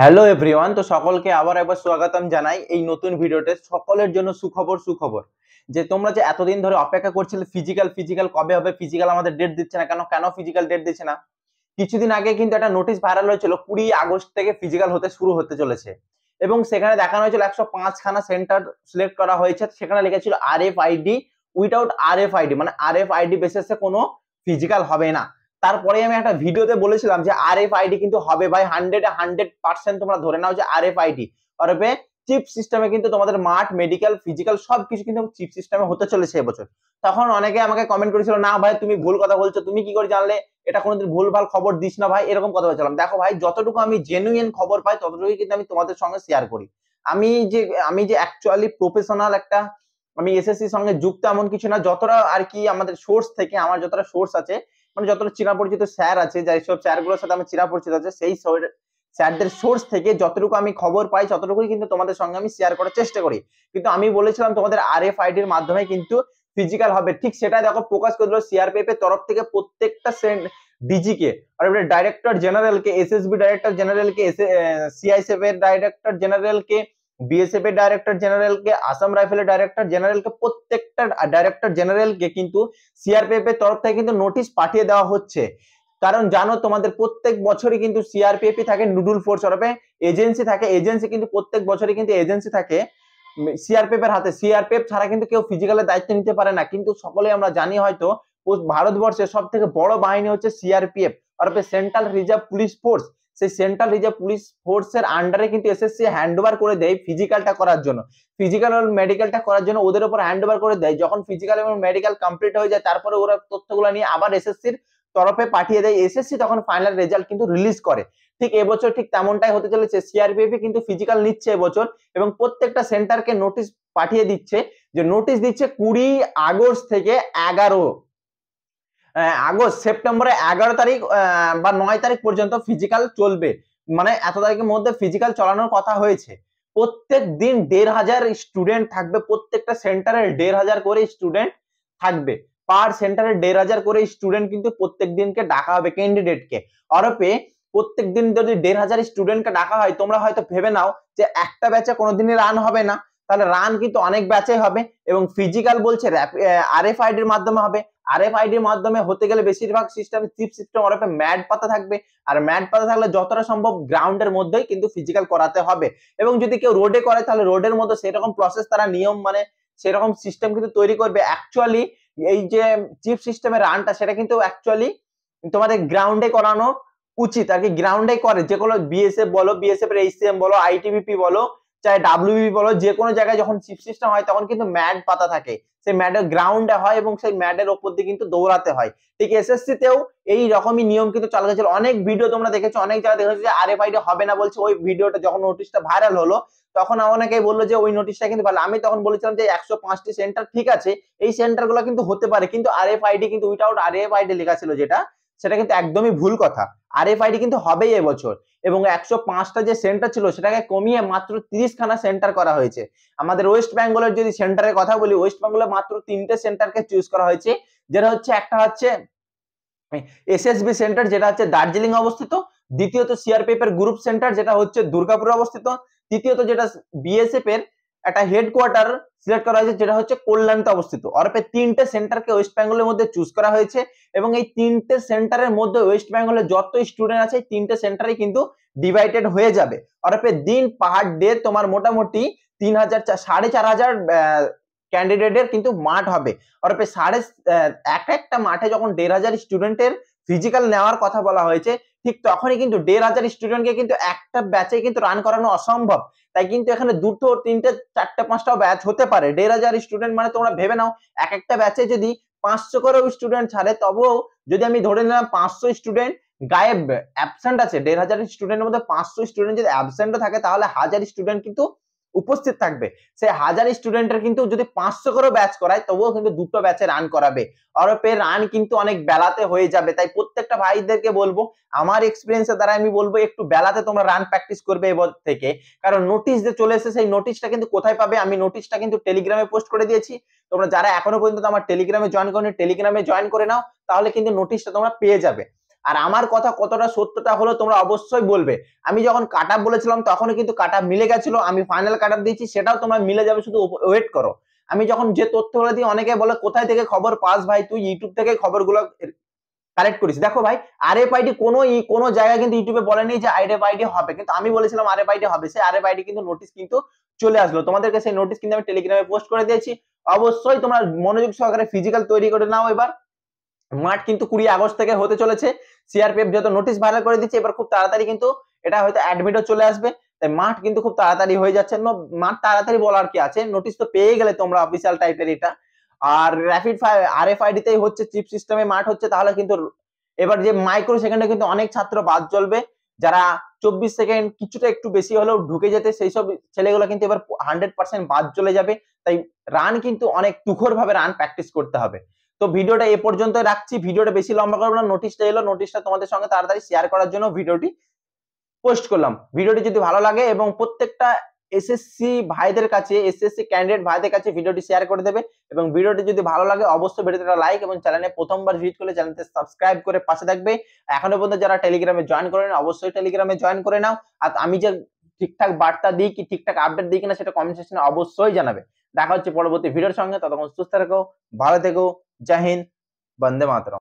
Hello everyone, তো সকলকে আবার একবার স্বাগতম জানাই এই নতুন ভিডিওতে। সকলের জন্য সুখবর সুখবর যে তোমরা যে এতদিন ধরে অপেক্ষা করছিলে ফিজিক্যাল ফিজিক্যাল কবে হবে, ফিজিক্যাল আমাদের ডেট দিচ্ছে না কেন, কেন ফিজিক্যাল ডেট দিচ্ছে না। কিছুদিন আগে কিন্তু একটা নোটিশ ভাইরাল হয়েছিল 20 আগস্ট থেকে ফিজিক্যাল হতে শুরু হতে চলেছে এবং সেখানে দেখানো হয়েছিল 105খানা সেন্টার সিলেক্ট করা হয়েছে। সেখানে লিখেছিল RFID উইদাউট RFID, মানে RFID বেসিসে কোনো ফিজিক্যাল হবে না। তারপরে আমি একটা ভিডিওতে বলেছিলাম যে RFID কিন্তু হবে ভাই, 100% তোমরা ধরে নাও যে RFID অরবে চিপ সিস্টেমে কিন্তু তোমাদের মাঠ মেডিকেল ফিজিক্যাল সবকিছু কিন্তু চিপ সিস্টেমে হতে চলেছে এবছর। তখন অনেকে আমাকে কমেন্ট করেছিল, না ভাই তুমি ভুল কথা বলছো, তুমি কি করে জানলে, এটা কোনোদিন ভুলভাল খবর দিস না ভাই, এরকম কথা বলছিলাম। দেখো ভাই, যতটুকু আমি জেনুইন খবর পাই ততটুকুই কিন্তু আমি তোমাদের সঙ্গে শেয়ার করি। আমি যে অ্যাকচুয়ালি প্রফেশনাল একটা, আমি এসএসসি সঙ্গে যুক্ত এমন কিছু না, যতটা আর কি আমাদের সোর্স থেকে, আমার যতটা সোর্স আছে, মানে যতটা চেনা পরিচিত স্যার আছে, যাই সব স্যারগুলোর সাথে আমি চেনা পরিচিত আছে, সেই স্যারদের সোর্স থেকে যতটুকু আমি খবর পাই ততটুকুই কিন্তু তোমাদের সঙ্গে আমি শেয়ার করার চেষ্টা করি। কিন্তু আমি বলেছিলাম তোমাদের RFID এর মাধ্যমে কিন্তু ফিজিক্যাল হবে, ঠিক সেটাই দেখো প্রকাশ করে দিল সিআরপিএফ এর তরফ থেকে প্রত্যেকটা ডিজি কে, আর ডাইরেক্টর জেনারেল কে, এসএসবি ডাইরেক্টর জেনারেল কে, সিআইএসএফ এর ডাইরেক্টর জেনারেল কে, বিএসএফ এর ডাইরেক্টর জেনারেল কে, আসাম রাইফেলের ডাইরেক্টর জেনারেল কে, প্রত্যেকটা ডাইরেক্টর জেনারেল কে কিন্তু সিআরপিএফ এর তরফ থেকে কিন্তু নোটিশ পাঠিয়ে দেওয়া হচ্ছে। কারণ জানো তোমাদের প্রত্যেক বছরই কিন্তু সিআরপিএফ থাকে নুডুল ফোর্স অরফে এজেন্সি থাকে, এজেন্সি কিন্তু প্রত্যেক বছরই কিন্তু এজেন্সি থাকে সিআরপিএফ এর হাতে। সিআরপিএফ ছাড়া কিন্তু কেউ ফিজিক্যালের দায়িত্ব নিতে পারে না। কিন্তু সকলেই আমরা জানি হয়তো ভারতবর্ষের সব থেকে বড় বাহিনী হচ্ছে সিআরপিএফ অরফে সেন্ট্রাল রিজার্ভ পুলিশ ফোর্স। সেই সেন্ট্রাল রিজার্ভ পুলিশ ফোর্সের আন্ডারে কিন্তু এসএসসি হ্যান্ড ওভার করে দেয় ফিজিক্যালটা করার জন্য, ফিজিক্যাল আর মেডিকেলটা করার জন্য ওদের উপর হ্যান্ড ওভার করে দেয়। যখন ফিজিক্যাল এবং মেডিকেল কমপ্লিট হয়ে যায় তারপরে ওরা তথ্যগুলো নিয়ে আবার এসএসসির তরফে পাঠিয়ে দেয়, এসএসসি তখন ফাইনাল রেজাল্ট কিন্তু রিলিজ করে। ঠিক এবছর ঠিক তেমনটাই হতে চলেছে, সিআরপিএফ কিন্তু ফিজিক্যাল নিচ্ছে এবছর এবং প্রত্যেকটা সেন্টারকে নোটিশ পাঠিয়ে দিচ্ছে, যে নোটিশ দিচ্ছে 20 আগস্ট থেকে 11 আগস্ট, সেপ্টেম্বরে 11 তারিখ বা 9 তারিখ পর্যন্ত ফিজিক্যাল চলবে। মানে এত তারিখের মধ্যে ফিজিক্যাল চালানোর কথা হয়েছে। প্রত্যেক দিন 1,500 স্টুডেন্ট থাকবে, প্রত্যেকটা সেন্টারে 1,500 করে স্টুডেন্ট থাকবে, পার সেন্টারে 1,500 করে স্টুডেন্ট কিন্তু প্রত্যেক দিনকে ডাকা হবে ক্যান্ডিডেটকে। অরপে প্রত্যেক দিন যদি 1,500 স্টুডেন্টকে ডাকা হয়, তোমরা হয়তো ভেবে নাও যে একটা ব্যাচে কোনোদিনই রান হবে না, তাহলে রান কিন্তু অনেক ব্যাচে হবে এবং ফিজিক্যাল বলছে RFID এর মাধ্যমে হবে। RFID এর মাধ্যমে হতে গেলে বেশিরভাগ সিস্টেম চিপ সিস্টেম ওরপে ম্যাড পাতা থাকবে, আর ম্যাড পাতা থাকলে যতটা সম্ভব গ্রাউন্ডের মধ্যেই কিন্তু ফিজিক্যাল করাতে হবে। এবং যদি কেউ রোডে করে তাহলে রোডের মধ্যে সেরকম প্রসেস তারা নিয়ম মানে সেরকম সিস্টেম কিন্তু তৈরি করবে। অ্যাকচুয়ালি এই যে চিপ সিস্টেমের রানটা সেটা কিন্তু অ্যাকচুয়ালি তোমাদের গ্রাউন্ডে করানো উচিত আর কি, গ্রাউন্ডে করে যে কোনো বিএসএফ বলো, বিএসএফ এর এইচসিএম বলো, আইটিবিপি বলো, চাই ডাব্লিউবি বলো, যে কোনো জায়গায় যখন চিপ সিস্টেম হয় তখন কিন্তু ম্যাড পাতা থাকে, সেই ম্যাডের গ্রাউন্ডে হয় এবং সেই ম্যাডের ওপর দিয়ে কিন্তু দৌড়াতে হয়। ঠিক এসএসসি তেও এই রকমই নিয়ম কিন্তু চালু হয়েছিল। অনেক ভিডিও তোমরা দেখেছো, অনেক জায়গায় দেখেছো যে RFID হবে না বলছে। ওই ভিডিওটা যখন নোটিশটা ভাইরাল হলো তখন অনেকেই বললো যে ওই নোটিশটা কিন্তু ভালো। আমি তখন বলেছিলাম যে 105টি সেন্টার ঠিক আছে, এই সেন্টারগুলো কিন্তু হতে পারে, কিন্তু RFID কিন্তু উইদাউট RFID লেখা ছিল যেটা, সেটা কিন্তু একদমই ভুল কথা। RFID কিন্তু হবেই এবছর এবং 105টা যে সেন্টার ছিল সেটাকে কমিয়ে মাত্র 30খানা সেন্টার করা হয়েছে। আমাদের ওয়েস্ট বেঙ্গলের যদি সেন্টারের কথা বলি, ওয়েস্ট বেঙ্গলে মাত্র 3টে সেন্টারকে চুজ করা হয়েছে, যেটা হচ্ছে একটা হচ্ছে এসএসবি সেন্টার যেটা হচ্ছে দার্জিলিং অবস্থিত, দ্বিতীয়ত সিআরপিএফ এর গ্রুপ সেন্টার যেটা হচ্ছে দুর্গাপুরে অবস্থিত, তৃতীয়ত যেটা বিএসএফ এর একটা হেডকোয়ার্টার সিলেক্ট করা হয়েছে যেটা হচ্ছে কল্যাণীতে অবস্থিত। অরপে 3টে সেন্টারকে ওয়েস্ট বেঙ্গলের মধ্যে চুজ করা হয়েছে এবং এই 3টে সেন্টারের মধ্যে ওয়েস্ট বেঙ্গলের যত স্টুডেন্ট আছে এই 3টে সেন্টারে কিন্তু ডিভাইডেড হয়ে যাবে। অরপে দিন পার ডে তোমার মোটামুটি 3,000 4,500 ক্যান্ডিডেটের কিন্তু মাঠ হবে। অরপে একটা মাঠে যখন 1,500 স্টুডেন্টের ফিজিক্যাল নেওয়ার কথা বলা হয়েছে, ঠিক তখনই কিন্তু 1,500 স্টুডেন্টকে কিন্তু একটা ব্যাচে কিন্তু রান করানো অসম্ভব। তাই কিন্তু এখানে 2টো 3টে 4টে 5টাও ব্যাচ হতে পারে। 1,500 স্টুডেন্ট মানে তোমরা ভেবে নাও একটা ব্যাচে যদি 500 করেও স্টুডেন্ট ছাড়ে, তবুও যদি আমি ধরে নিলাম 500 স্টুডেন্ট গায়েব অ্যাবসেন্ট আছে, 1,500 স্টুডেন্টের মধ্যে 500 স্টুডেন্ট যদি অ্যাবসেন্টও থাকে তাহলে 1000 স্টুডেন্ট কিন্তু উপস্থিত থাকবে। সেই 1000 স্টুডেন্টের কিন্তু যদি 500 করে ব্যাচ করায় তবুও কিন্তু 2টো ব্যাচে রান করাবে। অরপে রান কিন্তু অনেক বেলাতে হয়ে যাবে। তাই প্রত্যেকটা ভাইদেরকে বলবো, আমার এক্সপেরিয়েন্সের দ্বারা আমি বলবো একটু বেলাতে তোমরা রান প্র্যাকটিস করবে এবার থেকে। কারণ নোটিশ যে চলে এসেছে সেই নোটিশটা কিন্তু কোথায় পাবে, আমি নোটিশটা কিন্তু টেলিগ্রামে পোস্ট করে দিয়েছি। তোমরা যারা এখনো পর্যন্ত আমার টেলিগ্রামে জয়েন করোনি টেলিগ্রামে জয়েন করে নাও, তাহলে কিন্তু নোটিশটা তোমরা পেয়ে যাবে। আর আমার কথা কতটা সত্যতা হলো তোমরা অবশ্যই বলবে। আমি যখন কাট অফ বলেছিলাম তখনই কিন্তু কাট অফ মিলে গেছিল, আমি ফাইনাল কাট অফ দিয়েছি সেটাও তোমরা মিলে যাবে, শুধু ওয়েট করো। আমি যখন যে তথ্যগুলো দিই অনেকে বলে কোথায় থেকে খবর পাস ভাই, তুই ইউটিউব থেকে খবরগুলো কালেক্ট করিস। দেখো ভাই, আরএফআইডি কোনো জায়গায় কিন্তু ইউটিউবে বলেনি যে আরএফআইডি হবে, কিন্তু আমি বলেছিলাম আরএফআইডি হবে, সেই আরএফআইডি কিন্তু নোটিশ কিন্তু চলে আসলো তোমাদেরকে, সেই নোটিশ কিন্তু আমি টেলিগ্রামে পোস্ট করে দিয়েছি। অবশ্যই তোমরা মনোযোগ সহকারে ফিজিক্যাল তৈরি করে নাও। এবার মাঠ কিন্তু 20 আগস্ট থেকে হতে চলেছে। সিআরপিএফ যত নোটিশ ভাইরাল করে দিচ্ছে, এবার খুব তাড়াতাড়ি কিন্তু এটা হয়তো অ্যাডমিটও চলে আসবে, তাই মাঠ কিন্তু খুব তাড়াতাড়ি হয়ে যাচ্ছে। মাঠ তাড়াতাড়ি বলার কি আছে, নোটিশ তো পেয়ে গেলে তোমরা অফিসিয়াল টাইপের এটা। আর র্যাপিড আরএফআইডি তেই হচ্ছে, চিপ সিস্টেমে মাঠ হচ্ছে, তাহলে কিন্তু এবার যে মাইক্রো সেকেন্ডে কিন্তু অনেক ছাত্র বাদ চলবে, যারা 24 সেকেন্ড কিছুটা একটু বেশি হলেও ঢুকে যেতে, সেই সব ছেলেগুলো কিন্তু এবার 100% বাদ চলে যাবে। তাই রান কিন্তু অনেক তুখর ভাবে রান প্র্যাকটিস করতে হবে। তো ভিডিওটা এ পর্যন্ত রাখছি, ভিডিওটা বেশি লম্বা করব না। নোটিশটা এলো, নোটিশটা তোমাদের সঙ্গে তাড়াতাড়ি শেয়ার করার জন্য ভিডিওটি পোস্ট করলাম। ভিডিওটি যদি ভালো লাগে এবং প্রত্যেকটা এসএসসি ভাইদের কাছে, এসএসসি ক্যান্ডিডেট ভাইদের কাছে ভিডিওটি শেয়ার করে দেবে, এবং ভিডিওটি যদি ভালো লাগে অবশ্যই ভিডিওতে একটা লাইক, এবং চ্যানেলে প্রথমবার ভিজিট করলে চ্যানেলটি সাবস্ক্রাইব করে পাশে থাকবে। এখনো পর্যন্ত যারা টেলিগ্রামে জয়েন করেন অবশ্যই টেলিগ্রামে জয়েন করে নাও। আর আমি যে ঠিকঠাক বার্তা দিই কি ঠিকঠাক আপডেট দিই কিনা সেটা কমেন্ট সেকশনে অবশ্যই জানাবে। দেখা হচ্ছে পরবর্তী ভিডিওর সঙ্গে, ততক্ষণ সুস্থ থেকো, ভালো থেকো, জয় হিন্দ, বন্দে মাতরম।